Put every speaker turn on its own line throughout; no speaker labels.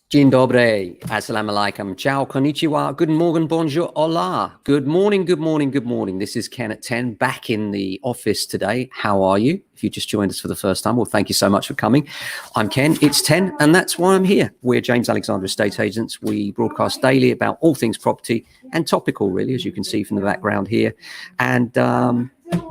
Dzień dobry, assalamu alaikum, ciao, konnichiwa, good morning, bonjour, hola. Good morning, good morning, good morning. This is Ken at 10, back in the office today. How are you? If you just joined us for the first time, well, thank you so much for coming. I'm Ken, it's 10, and that's why I'm here. We're James Alexander Estate Agents. We broadcast daily about all things property and topical, really, as you can see from the background here. And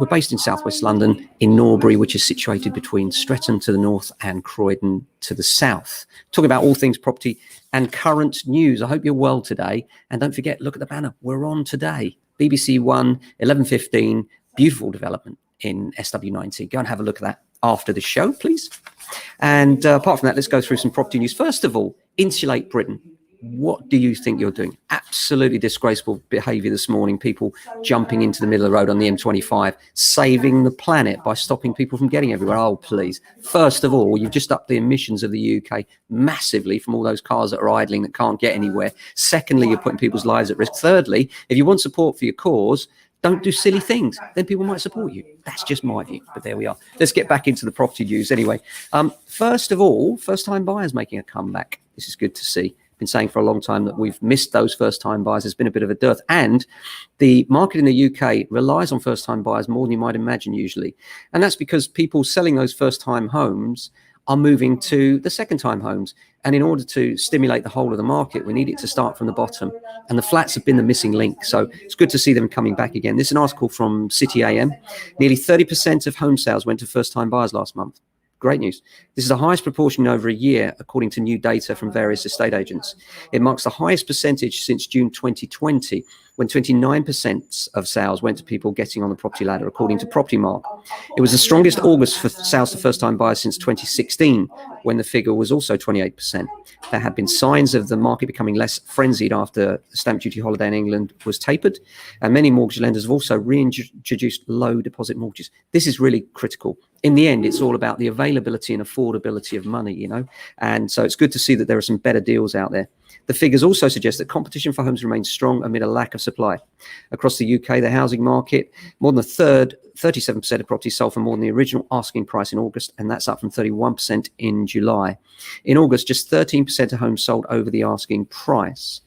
we're based in southwest London, in Norbury, which is situated between Streatham to the north and Croydon to the south. Talking about all things property and current news. I hope you're well today. And don't forget, look at the banner. We're on today. BBC One, 11:15, beautiful development in SW90. Go and have a look at that after the show, please. And apart from that, let's go through some property news. First of all, Insulate Britain. What do you think you're doing? Absolutely disgraceful behavior this morning. People jumping into the middle of the road on the M25, saving the planet by stopping people from getting everywhere. Oh, please. First of all, you've just upped the emissions of the UK massively from all those cars that are idling that can't get anywhere. Secondly, you're putting people's lives at risk. Thirdly, if you want support for your cause, don't do silly things. Then people might support you. That's just my view. But there we are. Let's get back into the property news anyway. First of all, first-time buyers making a comeback. This is good to see. Been saying for a long time that we've missed those first-time buyers. There's been a bit of a dearth, and the market in the UK relies on first-time buyers more than you might imagine usually, and that's because people selling those first-time homes are moving to the second-time homes, and in order to stimulate the whole of the market, we need it to start from the bottom, and the flats have been the missing link. So it's good to see them coming back again. This is an article from City AM. Nearly 30% of home sales went to first-time buyers last month. Great news. This is the highest proportion in over a year, according to new data from various estate agents. It marks the highest percentage since June 2020, when 29% of sales went to people getting on the property ladder, according to Property Mark. It was the strongest August for sales to first-time buyers since 2016, when the figure was also 28%. There have been signs of the market becoming less frenzied after the stamp duty holiday in England was tapered, and many mortgage lenders have also reintroduced low deposit mortgages. This is really critical. In the end, it's all about the availability and affordability of money, you know, and so it's good to see that there are some better deals out there. The figures also suggest that competition for homes remains strong amid a lack of supply. Across the UK, the housing market, more than a third, 37% of properties sold for more than the original asking price in August, and that's up from 31% in July. In August, just 13% of homes sold over the asking price.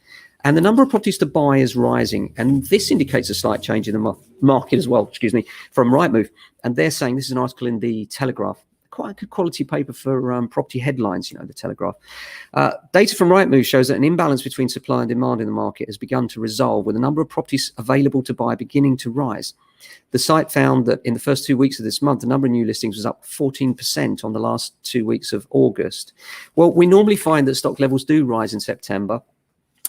And the number of properties to buy is rising, and this indicates a slight change in the market as well, from Rightmove. And they're saying, this is an article in the Telegraph, quite a good quality paper for property headlines, you know, the Telegraph. Data from Rightmove shows that an imbalance between supply and demand in the market has begun to resolve, with the number of properties available to buy beginning to rise. The site found that in the first 2 weeks of this month, the number of new listings was up 14% on the last 2 weeks of August. Well, we normally find that stock levels do rise in September.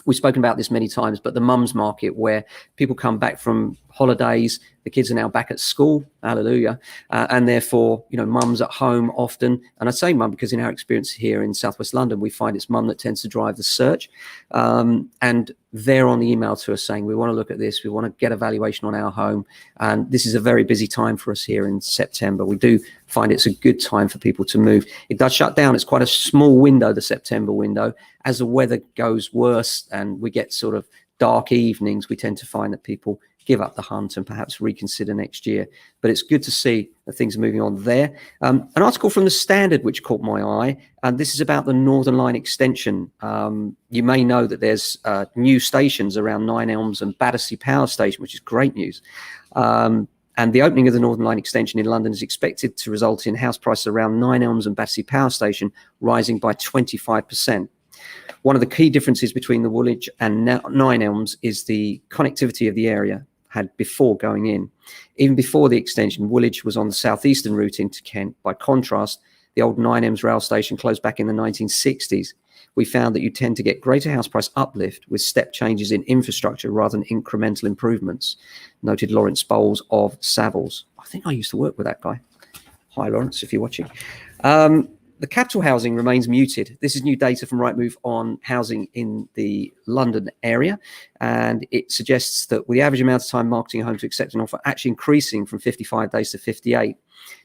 We've spoken about this many times, but the mums market, where people come back from holidays, the kids are now back at school, hallelujah, and therefore, you know, mums at home often, and I say mum because in our experience here in southwest London, we find it's mum that tends to drive the search, and they're on the email to us saying, we want to look at this, we want to get a valuation on our home, and this is a very busy time for us here in September. We do find it's a good time for people to move. It does shut down. It's quite a small window, the September window. As the weather goes worse and we get sort of dark evenings, we tend to find that people give up the hunt and perhaps reconsider next year. But it's good to see that things are moving on there. An article from The Standard which caught my eye, and this is about the Northern Line extension. You may know that there's new stations around Nine Elms and Battersea Power Station, which is great news. And the opening of the Northern Line extension in London is expected to result in house prices around Nine Elms and Battersea Power Station rising by 25%. One of the key differences between the Woolwich and Nine Elms is the connectivity of the area had before going in. Even before the extension, Woolwich was on the southeastern route into Kent. By contrast, the old Nine Elms rail station closed back in the 1960s. We found that you tend to get greater house price uplift with step changes in infrastructure rather than incremental improvements, noted Lawrence Bowles of Savills. I think I used to work with that guy. Hi, Lawrence, if you're watching. The capital housing remains muted. This is new data from Rightmove on housing in the London area, and it suggests that with the average amount of time marketing a home to accept an offer actually increasing from 55 days to 58.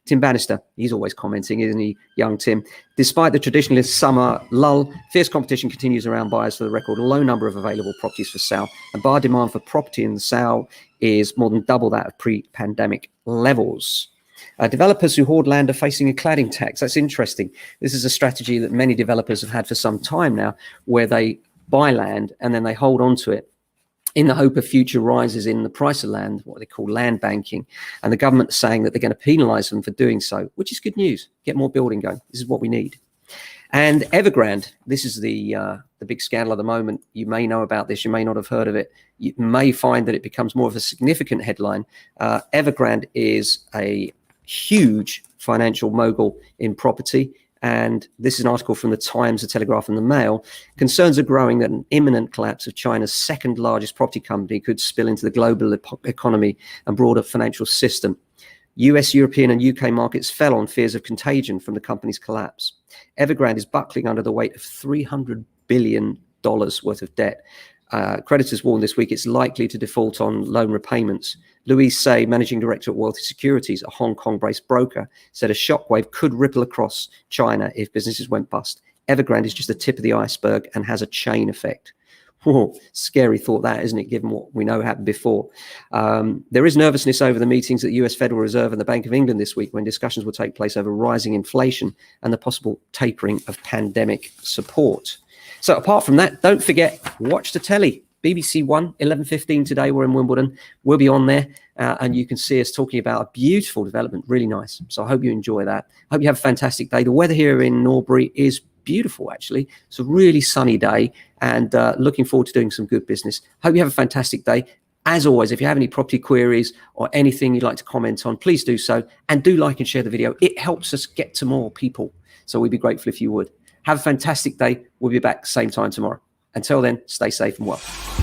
Tim Bannister, he's always commenting, isn't he, young Tim? Despite the traditionalist summer lull, fierce competition continues around buyers for the record low number of available properties for sale, and buyer demand for property in the sale is more than double that of pre-pandemic levels. Developers who hoard land are facing a cladding tax. That's interesting. This is a strategy that many developers have had for some time now, where they buy land and then they hold on to it in the hope of future rises in the price of land, what they call land banking. And the government is saying that they're going to penalise them for doing so, which is good news. Get more building going. This is what we need. And Evergrande, this is the big scandal of the moment. You may know about this. You may not have heard of it. You may find that it becomes more of a significant headline. Evergrande is a huge financial mogul in property. And this is an article from the Times, the Telegraph and the Mail. Concerns are growing that an imminent collapse of China's second largest property company could spill into the global economy and broader financial system. US, European and UK markets fell on fears of contagion from the company's collapse. Evergrande is buckling under the weight of $300 billion worth of debt. Creditors warned this week it's likely to default on loan repayments. Louise Say, managing director at Wealthy Securities, a Hong Kong-based broker, said a shockwave could ripple across China if businesses went bust. Evergrande is just the tip of the iceberg and has a chain effect. Whoa, scary thought that, isn't it, given what we know happened before. There is nervousness over the meetings at the US Federal Reserve and the Bank of England this week, when discussions will take place over rising inflation and the possible tapering of pandemic support. So apart from that, don't forget, watch the telly. BBC One, 11:15 today. We're in Wimbledon. We'll be on there and you can see us talking about a beautiful development. Really nice. So I hope you enjoy that. I hope you have a fantastic day. The weather here in Norbury is beautiful, actually. It's a really sunny day and looking forward to doing some good business. Hope you have a fantastic day. As always, if you have any property queries or anything you'd like to comment on, please do so. And do like and share the video. It helps us get to more people. So we'd be grateful if you would. Have a fantastic day. We'll be back same time tomorrow. Until then, stay safe and well.